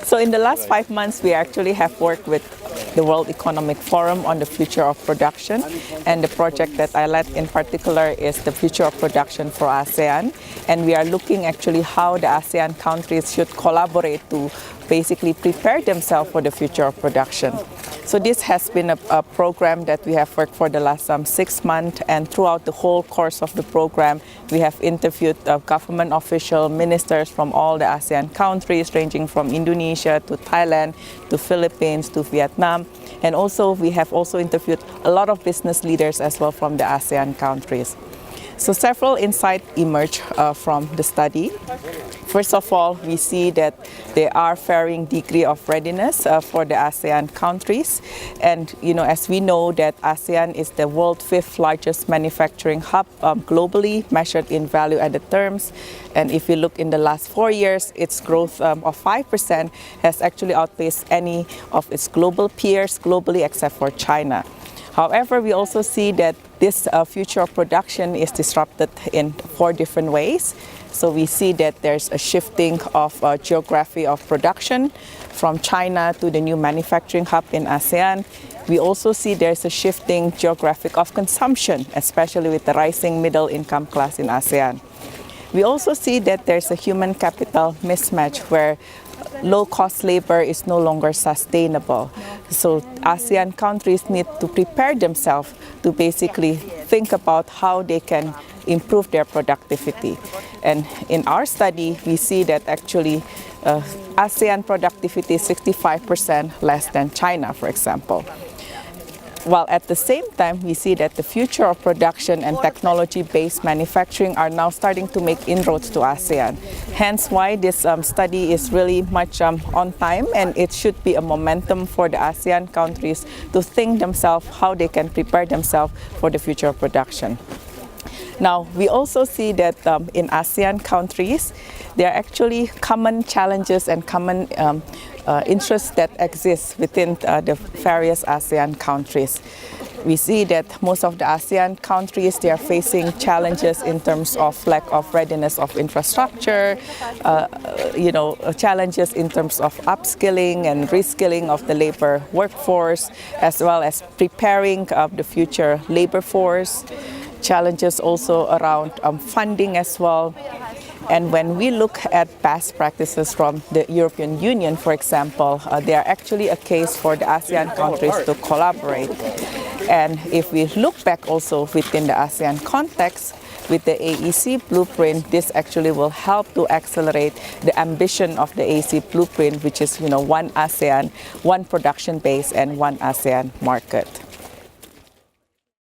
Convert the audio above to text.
So in the last 5 months, we actually have worked with the World Economic Forum on the future of production, and the project that I led in particular is the future of production for ASEAN, and we are looking actually how the ASEAN countries should collaborate to basically prepare themselves for the future of production. So this has been a program that we have worked for the last 6 months, and throughout the whole course of the program, we have interviewed government officials, ministers from all the ASEAN countries, ranging from Indonesia to Thailand to Philippines to Vietnam, and also we have also interviewed a lot of business leaders as well from the ASEAN countries. So several insights emerge from the study. First of all, we see that there are varying degree of readiness for the ASEAN countries. And as we know that ASEAN is the world's 5th largest manufacturing hub globally, measured in value-added terms. And if you look in the last 4 years, its growth of 5% has actually outpaced any of its global peers globally except for China. However, we also see that this future of production is disrupted in 4 different ways. So we see that there's a shifting of geography of production from China to the new manufacturing hub in ASEAN. We also see there's a shifting geographic of consumption, especially with the rising middle income class in ASEAN. We also see that there's a human capital mismatch where low-cost labor is no longer sustainable. So ASEAN countries need to prepare themselves to basically think about how they can improve their productivity. And in our study, we see that actually ASEAN productivity is 65% less than China, for example. While at the same time, we see that the future of production and technology-based manufacturing are now starting to make inroads to ASEAN. Hence why this study is really much on time, and it should be a momentum for the ASEAN countries to think themselves how they can prepare themselves for the future of production. Now, we also see that in ASEAN countries, there are actually common challenges and common interests that exist within the various ASEAN countries. We see that most of the ASEAN countries, they are facing challenges in terms of lack of readiness of infrastructure, challenges in terms of upskilling and reskilling of the labor workforce, as well as preparing the future labor force. Challenges also around funding as well. And when we look at best practices from the European Union, for example, they are actually a case for the ASEAN countries to collaborate. And if we look back also within the ASEAN context, with the AEC blueprint, this actually will help to accelerate the ambition of the AEC blueprint, which is, one ASEAN, one production base, and one ASEAN market.